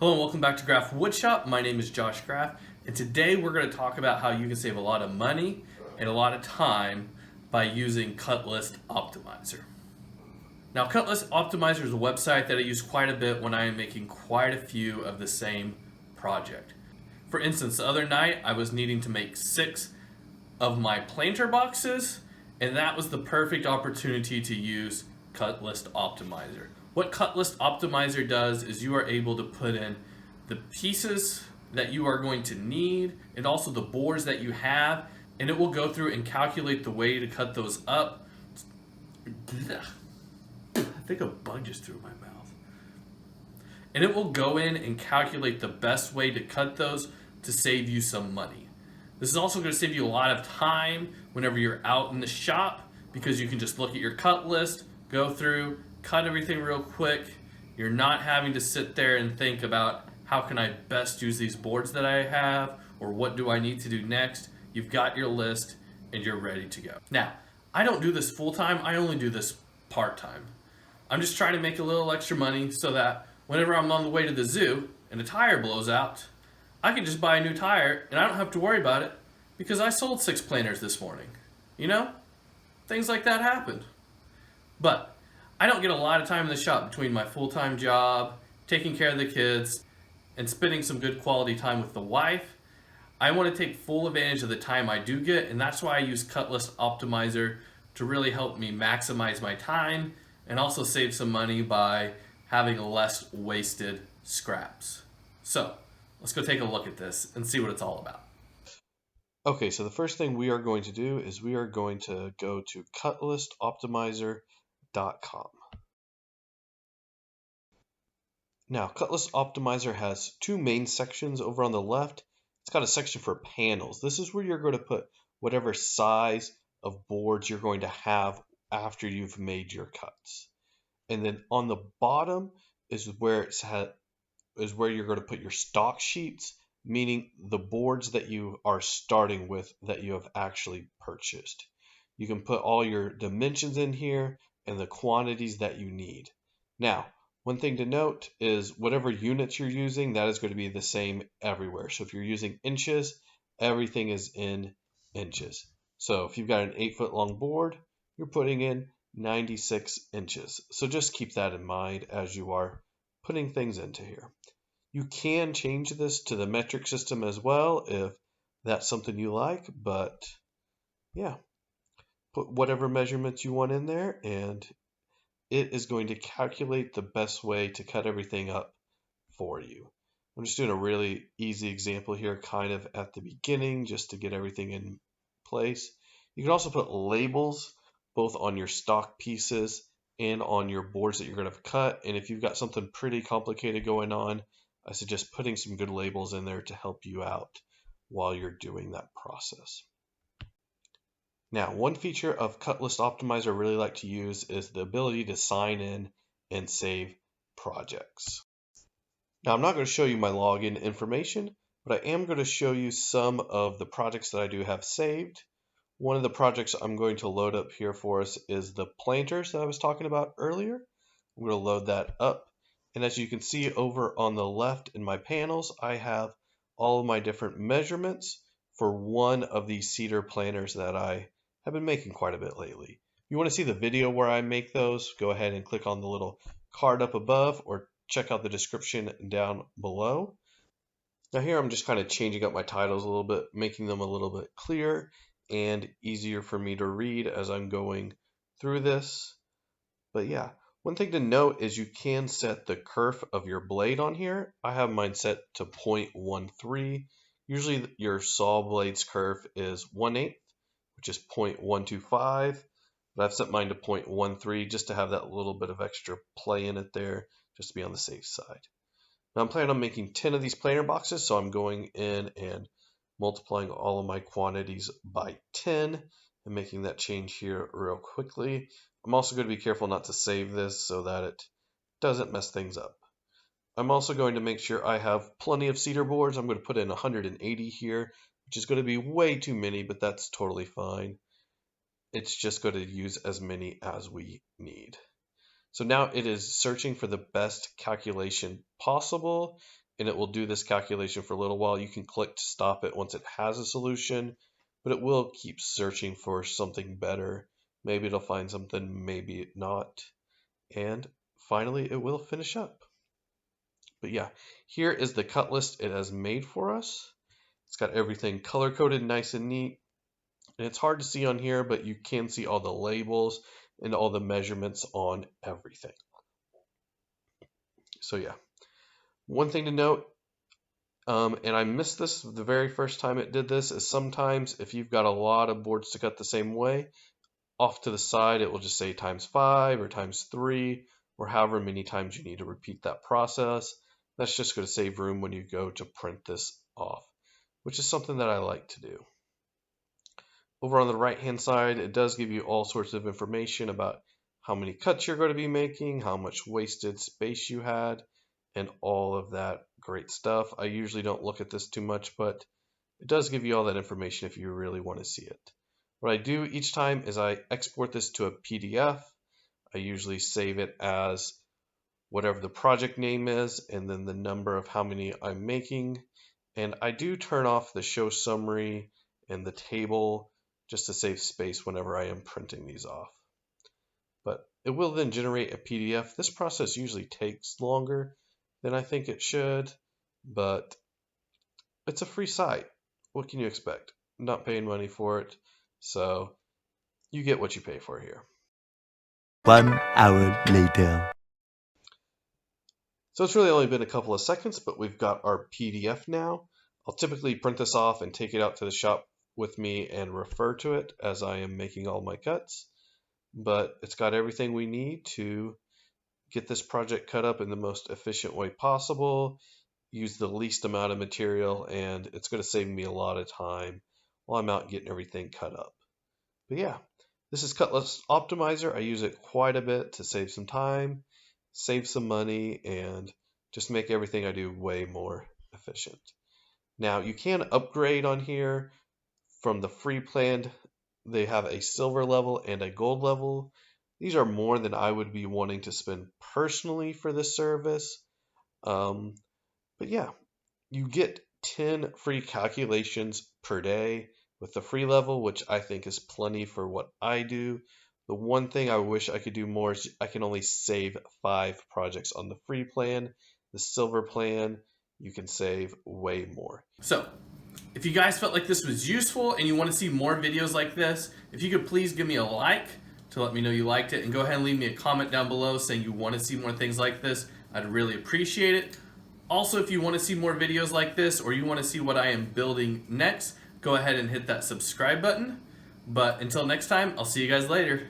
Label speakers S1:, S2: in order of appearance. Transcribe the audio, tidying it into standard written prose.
S1: Hello and welcome back to Graph Woodshop. My name is Josh Graff, and today we're going to talk about how you can save a lot of money and a lot of time by using Cut List Optimizer. Now, Cut List Optimizer is a website that I use quite a bit when I am making quite a few of the same project. For instance, the other night I was needing to make 6 of my planter boxes, and that was the perfect opportunity to use Cut List Optimizer. What Cut List Optimizer does is you are able to put in the pieces that you are going to need and also the boards that you have, and it will go through and calculate the way to cut those up. I think a bug just threw my mouth. And it will go in and calculate the best way to cut those to save you some money. This is also going to save you a lot of time whenever you're out in the shop, because you can just look at your cut list, go through, cut everything real quick. You're not having to sit there and think about how can I best use these boards that I have, or what do I need to do next. You've got your list and you're ready to go. Now, I don't do this full time, I only do this part time. I'm just trying to make a little extra money so that whenever I'm on the way to the zoo and a tire blows out, I can just buy a new tire and I don't have to worry about it because I sold 6 planters this morning. You know? Things like that happen. But I don't get a lot of time in the shop between my full-time job, taking care of the kids, and spending some good quality time with the wife. I want to take full advantage of the time I do get, and that's why I use Cut List Optimizer to really help me maximize my time and also save some money by having less wasted scraps. So, let's go take a look at this and see what it's all about.
S2: Okay, so the first thing we are going to do is we are going to go to cutlistoptimizer.com. Now, Cutlist Optimizer has 2 main sections. Over on the left, it's got a section for panels. This is where you're going to put whatever size of boards you're going to have after you've made your cuts. And then on the bottom is where you're going to put your stock sheets, meaning the boards that you are starting with that you have actually purchased. You can put all your dimensions in here and the quantities that you need. Now, one thing to note is whatever units you're using, that is going to be the same everywhere. So if you're using inches, everything is in inches. So if you've got an 8-foot long board, you're putting in 96 inches. So just keep that in mind as you are putting things into here. You can change this to the metric system as well if that's something you like, but yeah, put whatever measurements you want in there and it is going to calculate the best way to cut everything up for you. I'm just doing a really easy example here kind of at the beginning just to get everything in place. You can also put labels both on your stock pieces and on your boards that you're going to cut, and if you've got something pretty complicated going on, I suggest putting some good labels in there to help you out while you're doing that process. Now, one feature of Cut List Optimizer I really like to use is the ability to sign in and save projects. Now, I'm not going to show you my login information, but I am going to show you some of the projects that I do have saved. One of the projects I'm going to load up here for us is the planters that I was talking about earlier. I'm going to load that up. And as you can see over on the left in my panels, I have all of my different measurements for one of these cedar planters that I have been making quite a bit lately. If you want to see the video where I make those, go ahead and click on the little card up above or check out the description down below. Now here I'm just kind of changing up my titles a little bit, making them a little bit clearer and easier for me to read as I'm going through this. But yeah, one thing to note is you can set the kerf of your blade on here. I have mine set to 0.13. Usually your saw blade's kerf is 1/8, which is 0.125, but I've set mine to 0.13 just to have that little bit of extra play in it there, just to be on the safe side. Now I'm planning on making 10 of these planter boxes, so I'm going in and multiplying all of my quantities by 10 and making that change here real quickly. I'm also going to be careful not to save this so that it doesn't mess things up. I'm also going to make sure I have plenty of cedar boards. I'm going to put in 180 here, which is going to be way too many, but that's totally fine. It's just going to use as many as we need. So now it is searching for the best calculation possible, and it will do this calculation for a little while. You can click to stop it once it has a solution, but it will keep searching for something better. Maybe it'll find something, maybe not. And finally, it will finish up. But yeah, here is the cut list it has made for us. It's got everything color coded nice and neat. And it's hard to see on here, but you can see all the labels and all the measurements on everything. So yeah, one thing to note, and I missed this the very first time it did this, is sometimes if you've got a lot of boards to cut the same way, off to the side it will just say ×5 or ×3 or however many times you need to repeat that process. That's just going to save room when you go to print this off, which is something that I like to do. Over on the right hand side, it does give you all sorts of information about how many cuts you're going to be making, how much wasted space you had, and all of that great stuff. I usually don't look at this too much, but it does give you all that information if you really want to see it. What I do each time is I export this to a PDF. I usually save it as whatever the project name is and then the number of how many I'm making. And I do turn off the show summary and the table just to save space whenever I am printing these off. But it will then generate a PDF. This process usually takes longer than I think it should, but it's a free site. What can you expect? I'm not paying money for it, so you get what you pay for here.
S3: 1 hour later.
S2: So it's really only been a couple of seconds, but we've got our PDF now. I'll typically print this off and take it out to the shop with me and refer to it as I am making all my cuts. But it's got everything we need to get this project cut up in the most efficient way possible, use the least amount of material, and it's going to save me a lot of time while I'm out getting everything cut up. But yeah, this is Cut List Optimizer. I use it quite a bit to save some time, save some money, and just make everything I do way more efficient. Now, you can upgrade on here from the free plan. They have a silver level and a gold level. These are more than I would be wanting to spend personally for this service. But yeah, you get 10 free calculations per day with the free level, which I think is plenty for what I do. The one thing I wish I could do more is I can only save 5 projects on the free plan. The silver plan, you can save way more.
S1: So, if you guys felt like this was useful and you want to see more videos like this, if you could please give me a like to let me know you liked it, and go ahead and leave me a comment down below saying you want to see more things like this. I'd really appreciate it. Also, if you want to see more videos like this or you want to see what I am building next, go ahead and hit that subscribe button. But until next time, I'll see you guys later.